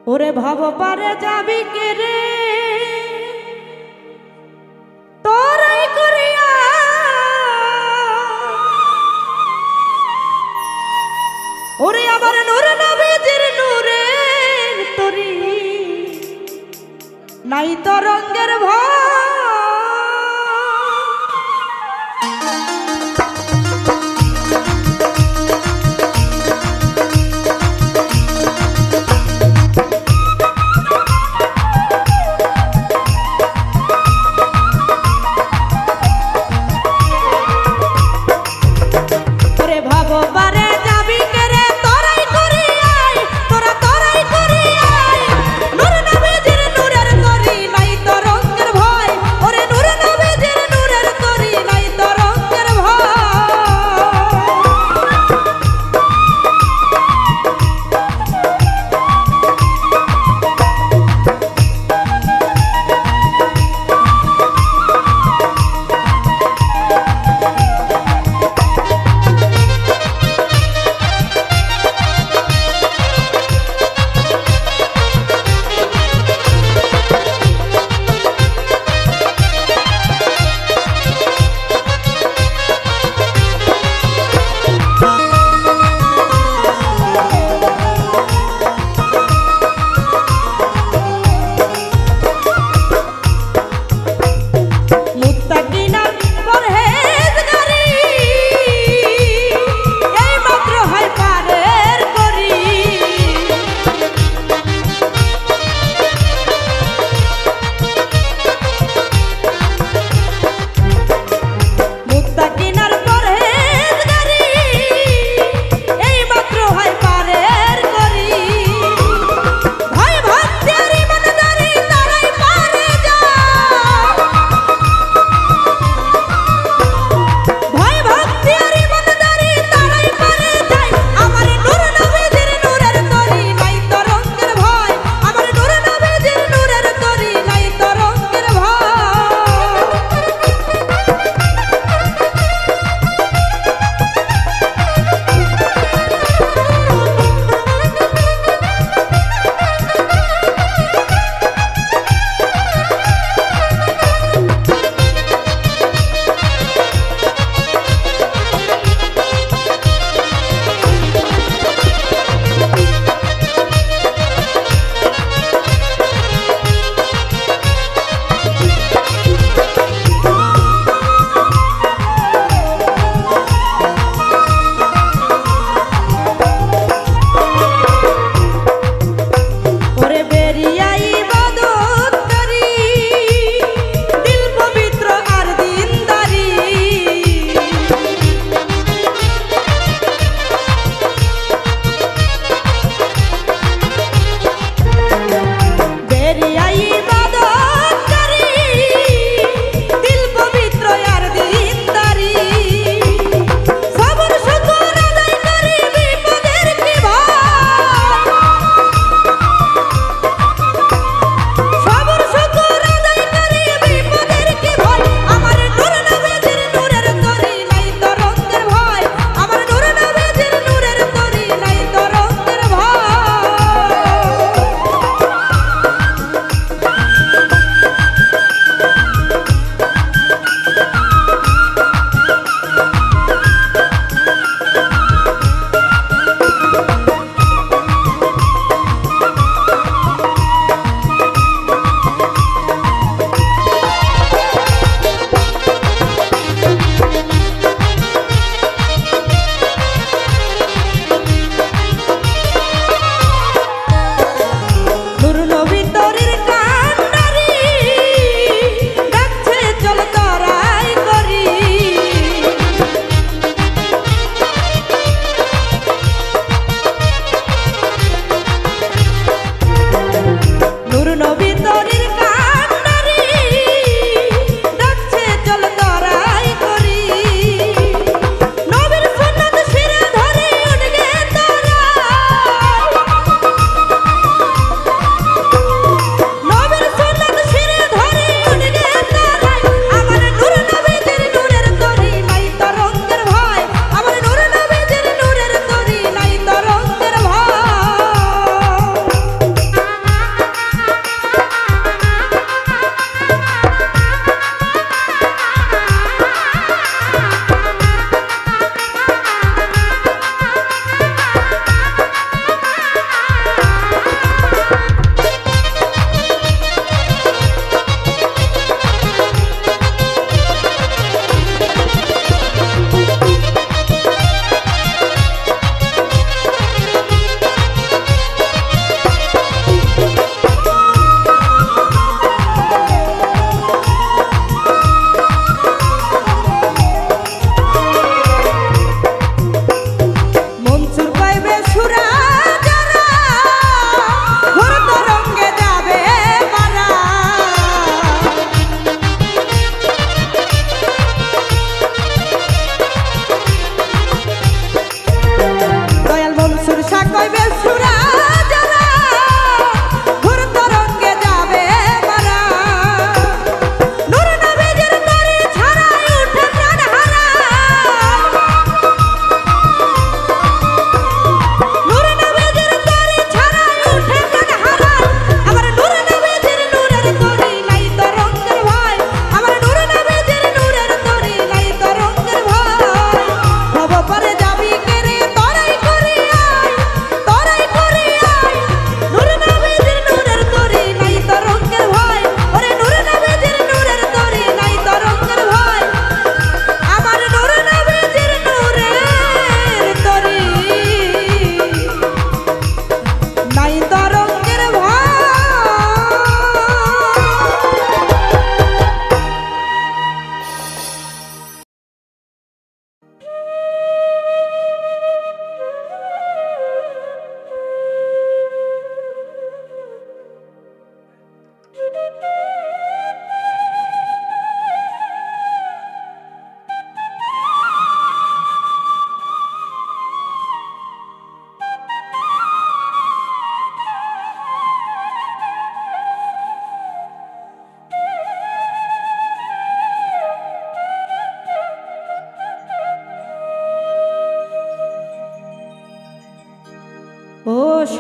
ওরে ভাব পারে যাবি কে রে তোরাই করিয়া ওরে আমার নূর নবীজির নূরে তরি নাই তো রঙের ভয়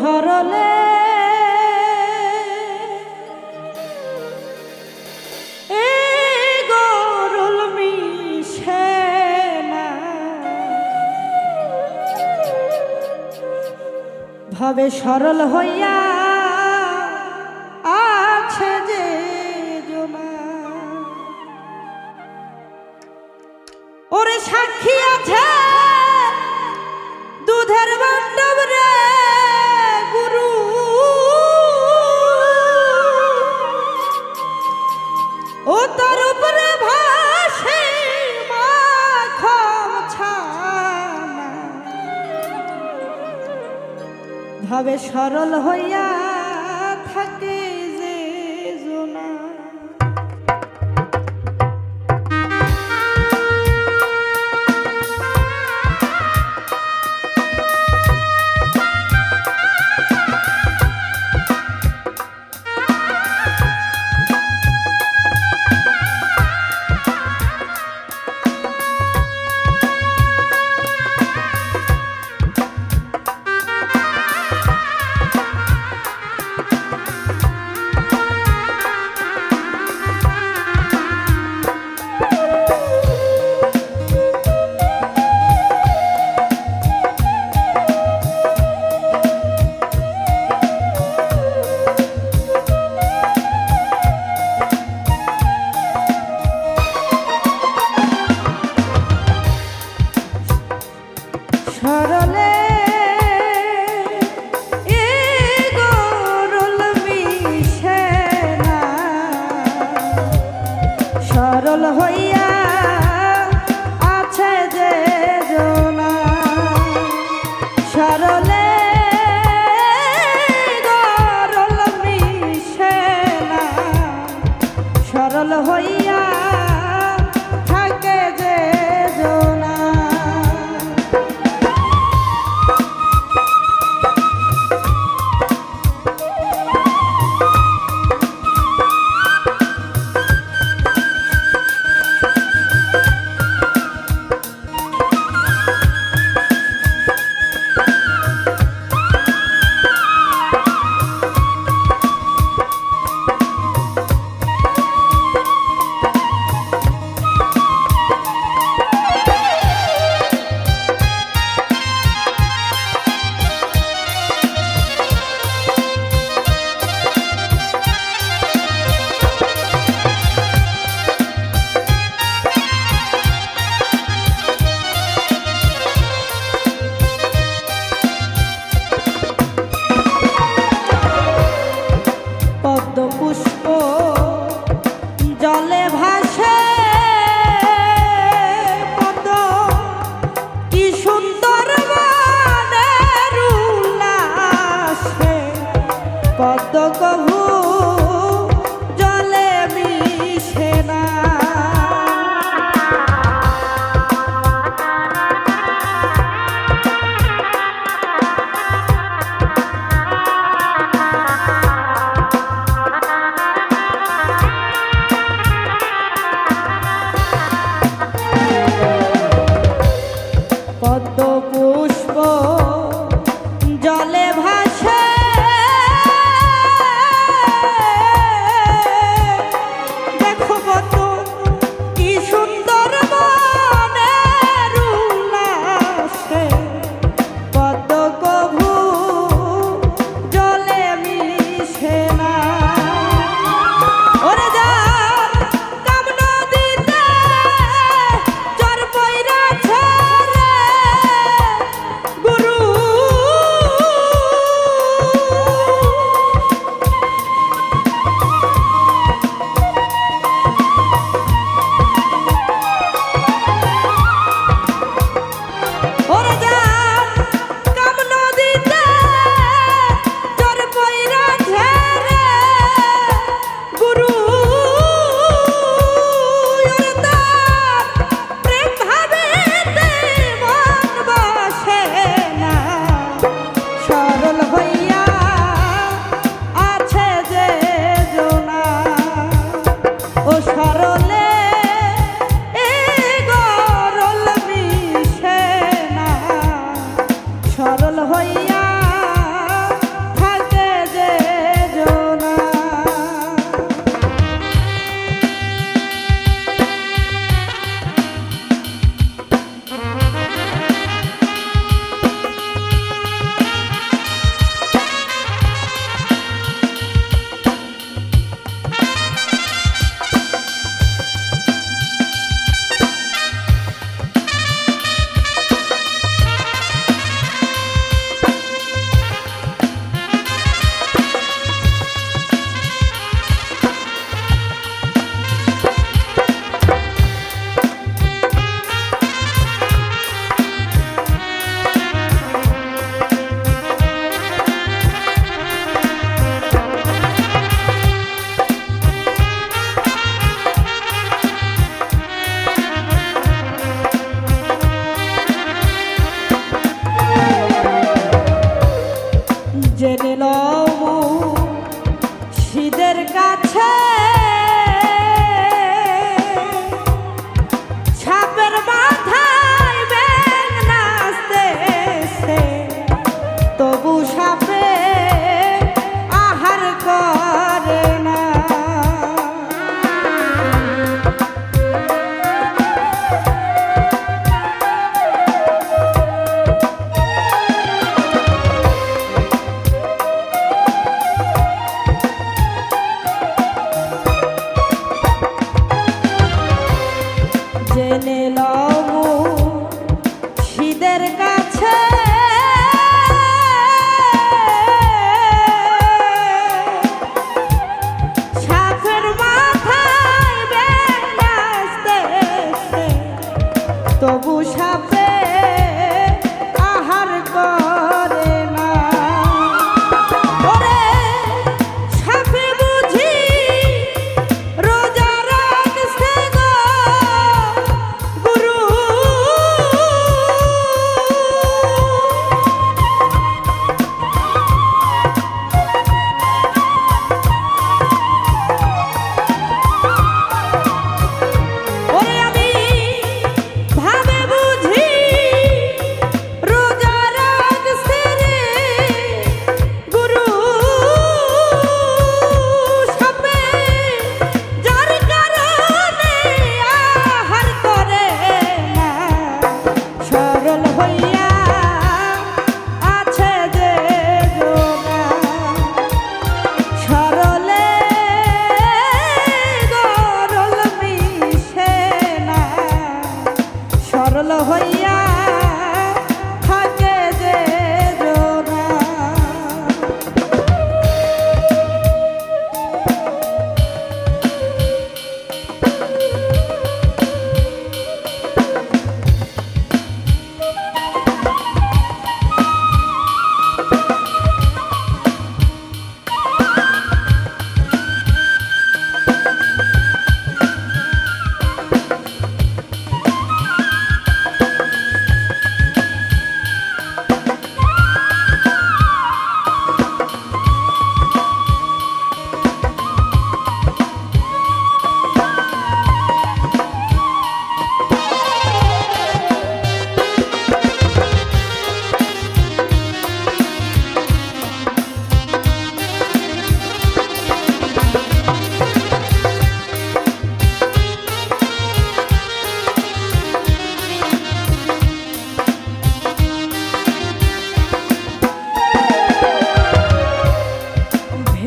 সরলে ভাবে সরল হইয়া আছে যে জনা ওরে সাক্ষী আছে দুধের বান্ধব রে গুরু ও তার উপরে ভাসে মাখন ছানা ভাবে সরল হইয়া থাকে যে জনা সরলে গরল মিশে না সরল হইয়া আছে যে জনা সরলে গরল মিশে না সরল হইয়া থাকে যে জনা পুষ্প জলে ভাসে পদ্ম কি সুন্দর মানের উল্লাসে পদ্ম কভু জলে মিশে না পদ্ম পুষ্প জলে ভাসে দেখো পদ্ম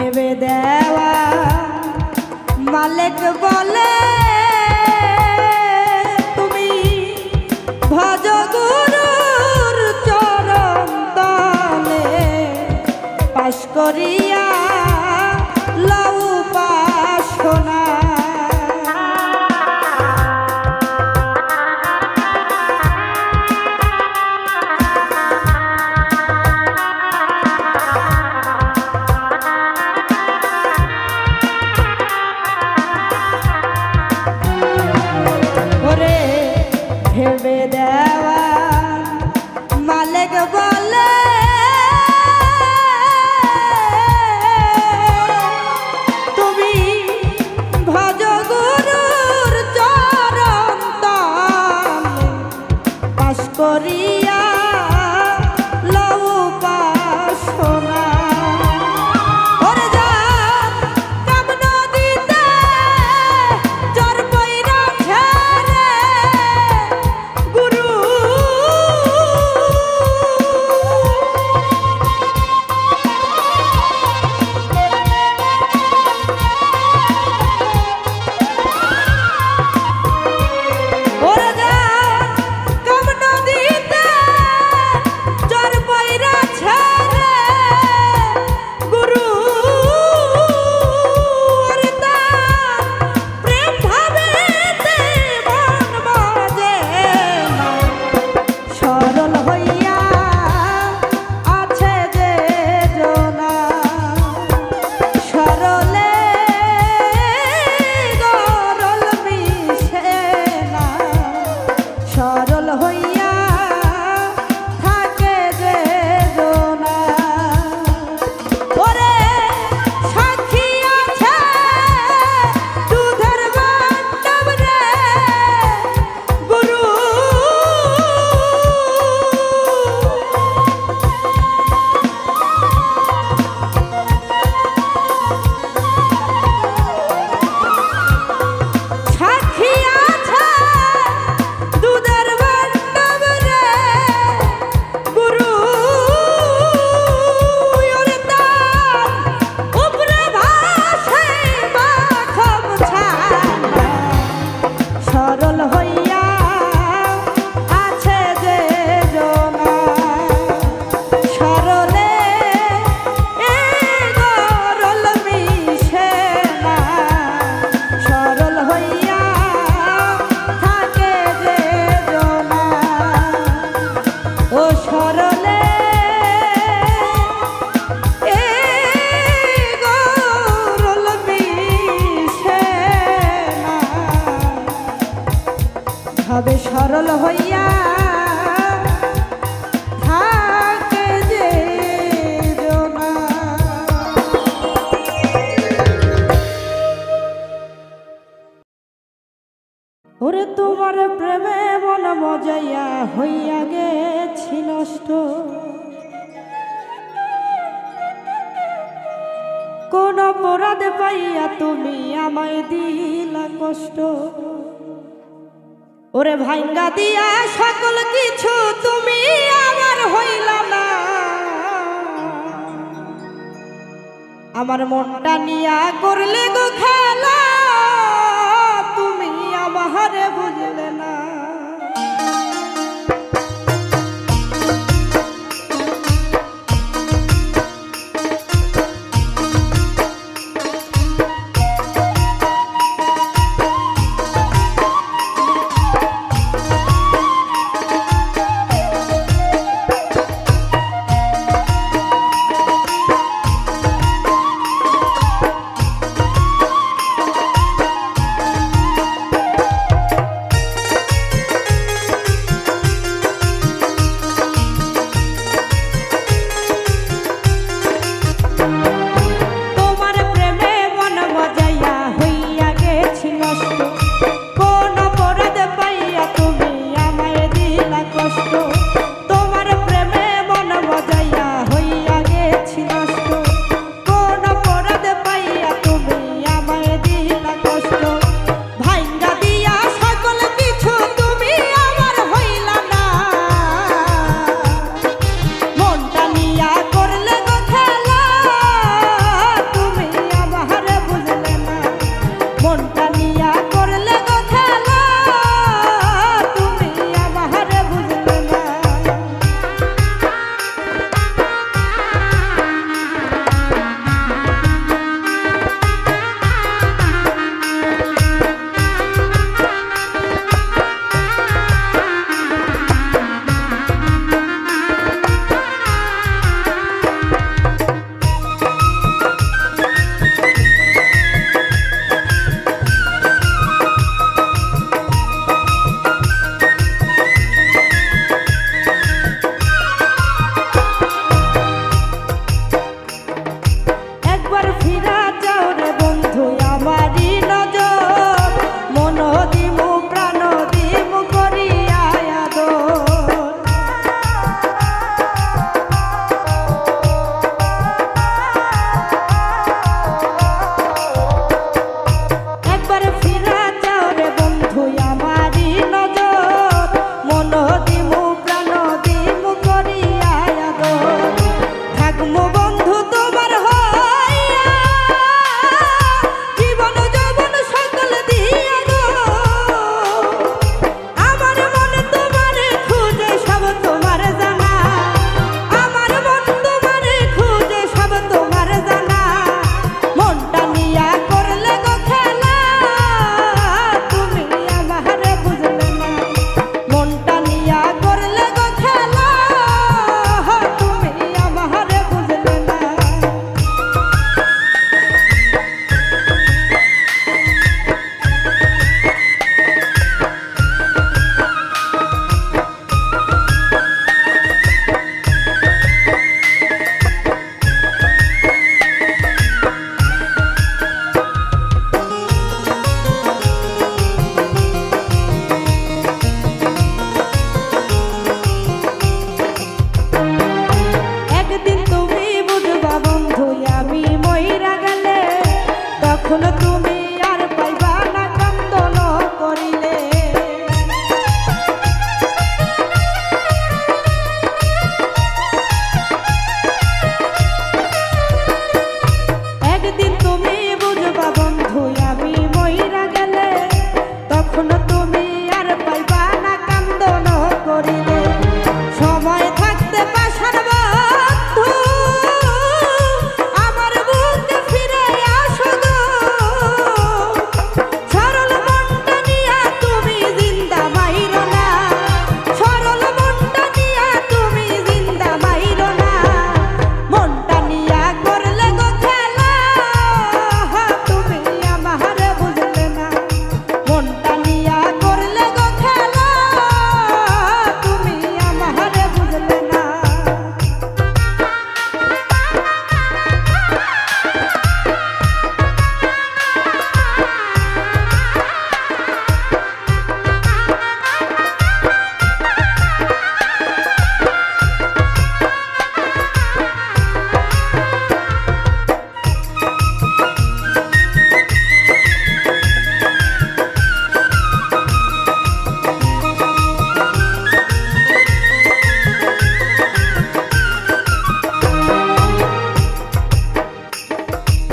ভেবে দেওয়া মালিক বলে তুমি ভজ গুরুর চরণ তলে পাশ করিয়া লও উপাসনা। ভেবে দেওয়া মালিক বলে তুমি ভজ গুরুর চরণ তলে পাশ করিয়া লও উপাসনা। ভাবে সরল হইয়া থাকে যে জনা। ওরে তোমার প্রেমে মন মজাইয়া হইয়া গেছি নষ্ট, কোন অপরাধ পাইয়া তুমি আমায় দিলা কষ্ট। ওরে ভাঙ্গা দিয়া সকল কিছু তুমি আমার হইলা না, আমার মনটা নিয়া করলে গো খেলা, তুমি আমারে বুঝলে না। তখন তুমি আর পাইবা না কান্দন করিলে। একদিন তুমি বুঝবা বন্ধু আমি মইরা গেলে, তখন তুমি আর পাইবা না কান্দন করিলে। সময় থাকতে পাশার বন্ধু আমার বুকে ফিরে আসো গো, সরল মনটা নিয়া তুমি জিন্দা মাইরো না, সরল মনটা নিয়া তুমি জিন্দা মাইরো না। মনটা নিয়া করলে গো খেলা তুমি আমার বুঝলে না, মনটা নিয়া করলে গো খেলা তুমি আমার বুঝলে না।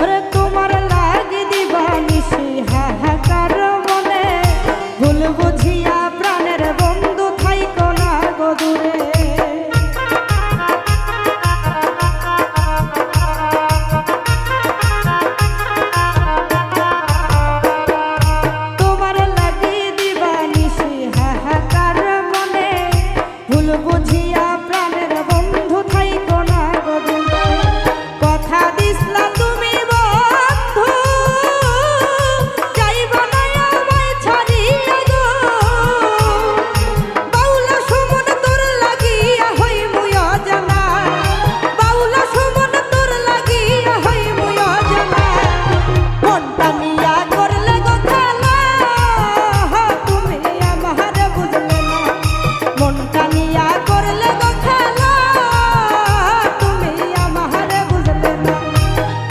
ওরে তোমার লাগি দিবানিশি হাহাকার মনে, ভুল বুঝিয়া প্রাণের বন্ধু থাইকো না গো দূরে। তোমার লাগি দিবানিশি হাহাকার মনে, ভুল বুঝিয়া প্রাণের বন্ধু থাইকো না গো দূরে। কথা দিসলা তুমি বন্ধু যাইবা না আমায় ছাড়িয়া গো, বাউলা সুমন তোর লাগিয়া হই মুই অজানা, বাউলা সুমন তোর লাগিয়া হই মুই অজানা। মনটা নিয়া করলে গো খেলা তুমি আমার বুঝলে না, মনটা নিয়া করলে গো খেলা তুমি আমার বুঝলে না।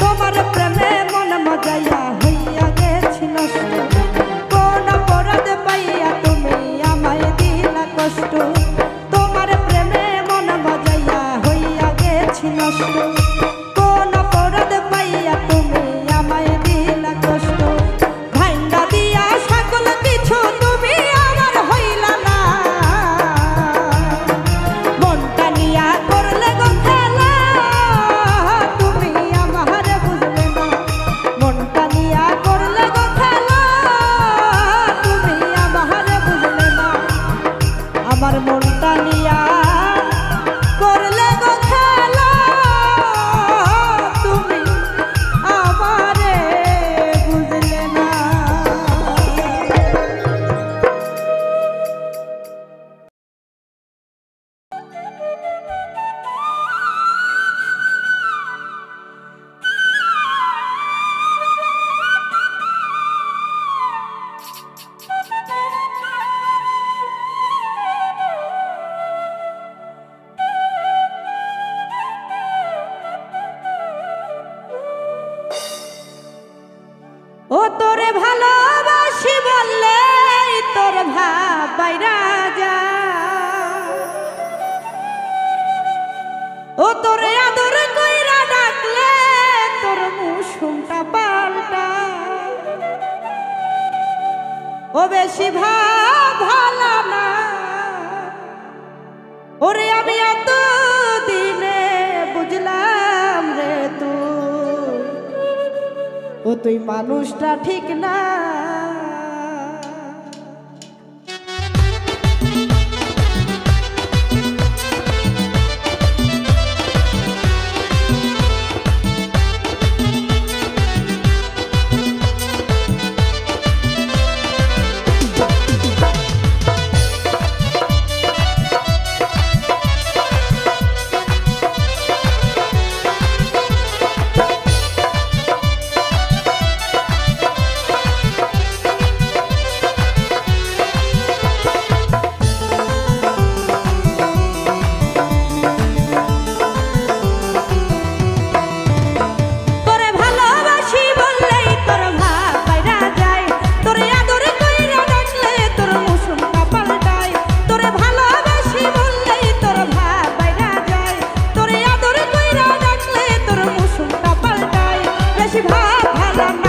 তোমার প্রেমে মন মজাইয়া হইয়া গেছি নষ্ট, কোন অপরাধ পাইয়া তুমি আমায় দিলা কষ্ট। তোমার প্রেমে মন মজাইয়া হইয়া গেছি নষ্ট, কোন অপরাধ পাইয়া তুমি আমায় দিলা কষ্ট। ভাইঙ্গা দিয়া সকল কিছু তুমি আমার হইলা না, মনটা নিয়া করলে গো খেলা তুমি আমার বুঝলে না, মনটা নিয়া করলে গো খেলা তুমি আমার বুঝলে না। আমার মনটা নিয়া করলে গো খেলা তুমি আমারে বুঝলে না। ও তোরে ভালোবাসি বললে তোর ভাব বাইরা যা, ও তোরে আদর কইরা ডাকলে তোর মুসুমটা পাল্টা। ও বেশি ভাব ভালো না, ওরে আমি এত দিনে বুঝলাম রে তুই, ও তুই মানুষটা ঠিক না। হারানো